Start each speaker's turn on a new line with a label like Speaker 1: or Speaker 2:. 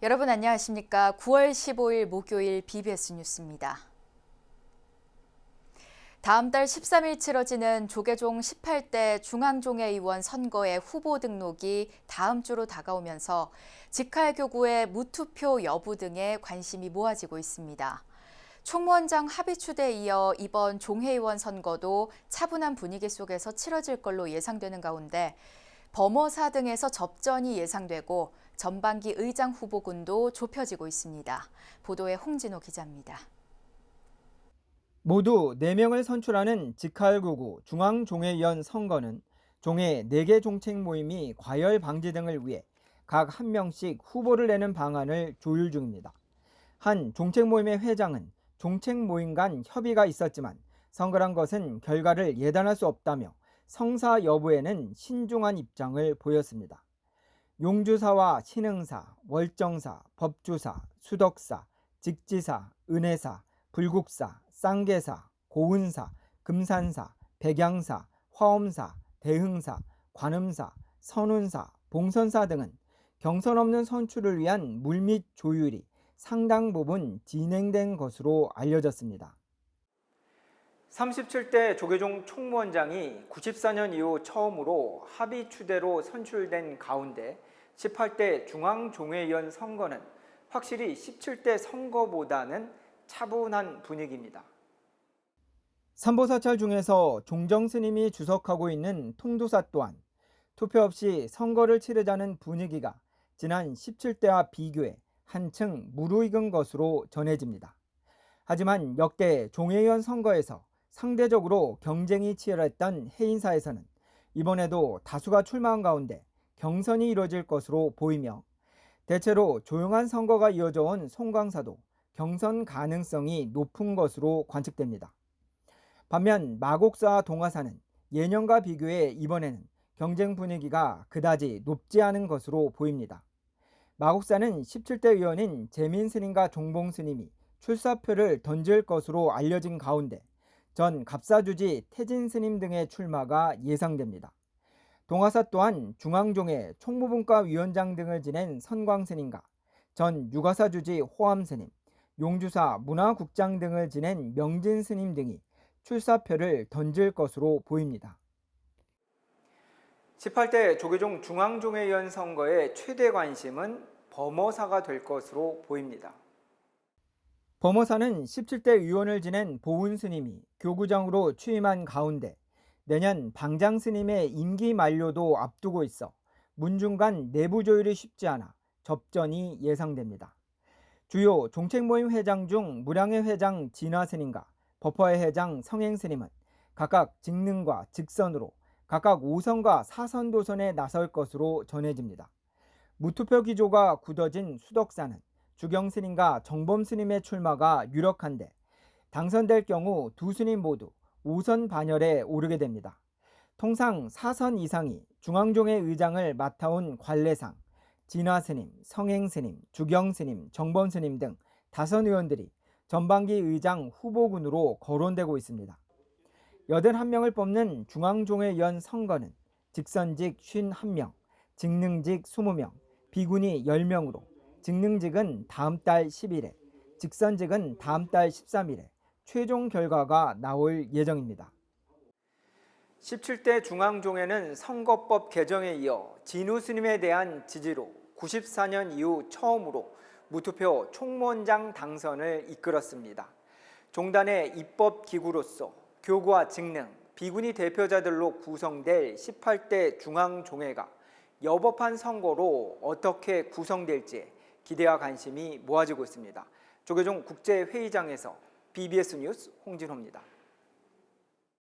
Speaker 1: 여러분 안녕하십니까? 9월 15일 목요일 BBS 뉴스입니다. 다음 달 13일 치러지는 조계종 18대 중앙종회의원 선거의 후보 등록이 다음 주로 다가오면서 직할교구의 무투표 여부 등에 관심이 모아지고 있습니다. 총무원장 합의추대에 이어 이번 종회의원 선거도 차분한 분위기 속에서 치러질 걸로 예상되는 가운데 범어사 등에서 접전이 예상되고 전반기 의장 후보군도 좁혀지고 있습니다. 보도에 홍진호 기자입니다.
Speaker 2: 모두 4명을 선출하는 직할구구 중앙종회의원 선거는 종회 4개 종책 모임이 과열 방지 등을 위해 각 1명씩 후보를 내는 방안을 조율 중입니다. 한 종책 모임의 회장은 종책 모임 간 협의가 있었지만 선거란 것은 결과를 예단할 수 없다며 성사 여부에는 신중한 입장을 보였습니다. 용주사와 신흥사, 월정사, 법주사, 수덕사, 직지사, 은혜사, 불국사, 쌍계사, 고은사, 금산사, 백양사, 화엄사, 대흥사, 관음사, 선운사, 봉선사 등은 경선 없는 선출을 위한 물밑 조율이 상당 부분 진행된 것으로 알려졌습니다. 37대 조계종 총무원장이 94년 이후 처음으로 합의 추대로 선출된 가운데 18대 중앙종회의원 선거는 확실히 17대 선거보다는 차분한 분위기입니다. 삼보사찰 중에서 종정스님이 주석하고 있는 통도사 또한 투표 없이 선거를 치르자는 분위기가 지난 17대와 비교해 한층 무르익은 것으로 전해집니다. 하지만 역대 종회의원 선거에서 상대적으로 경쟁이 치열했던 해인사에서는 이번에도 다수가 출마한 가운데 경선이 이뤄질 것으로 보이며 대체로 조용한 선거가 이어져 온 송광사도 경선 가능성이 높은 것으로 관측됩니다. 반면 마곡사와 동화사는 예년과 비교해 이번에는 경쟁 분위기가 그다지 높지 않은 것으로 보입니다. 마곡사는 17대 의원인 재민 스님과 종봉 스님이 출사표를 던질 것으로 알려진 가운데 전 갑사주지 태진 스님 등의 출마가 예상됩니다. 동화사 또한 중앙종회 총무분과 위원장 등을 지낸 선광 스님과 전 유가사주지 호암 스님, 용주사 문화국장 등을 지낸 명진 스님 등이 출사표를 던질 것으로 보입니다. 18대 조계종 중앙종회의원 선거의 최대 관심은 범어사가 될 것으로 보입니다. 범어사는 17대 의원을 지낸 보훈 스님이 교구장으로 취임한 가운데 내년 방장 스님의 임기 만료도 앞두고 있어 문중 간 내부 조율이 쉽지 않아 접전이 예상됩니다. 주요 종책 모임 회장 중 무량의 회장 진화 스님과 법화의 회장 성행 스님은 각각 직능과 직선으로 각각 5선과 4선 도선에 나설 것으로 전해집니다. 무투표 기조가 굳어진 수덕사는 주경 스님과 정범 스님의 출마가 유력한데 당선될 경우 두 스님 모두 5선 반열에 오르게 됩니다. 통상 4선 이상이 중앙종회 의장을 맡아온 관례상 진화 스님, 성행 스님, 주경 스님, 정범 스님 등 다선 의원들이 전반기 의장 후보군으로 거론되고 있습니다. 81명을 뽑는 중앙종회의원 선거는 직선직 51명, 직능직 20명, 비군이 10명으로 직능직은 다음 달 10일에, 직선직은 다음 달 13일에 최종 결과가 나올 예정입니다. 17대 중앙종회는 선거법 개정에 이어 진우 스님에 대한 지지로 94년 이후 처음으로 무투표 총무원장 당선을 이끌었습니다. 종단의 입법기구로서 교구와 직능, 비군이 대표자들로 구성될 18대 중앙종회가 여법한 선거로 어떻게 구성될지 기대와 관심이 모아지고 있습니다. 조계종 국제회의장에서 BBS 뉴스 홍진호입니다.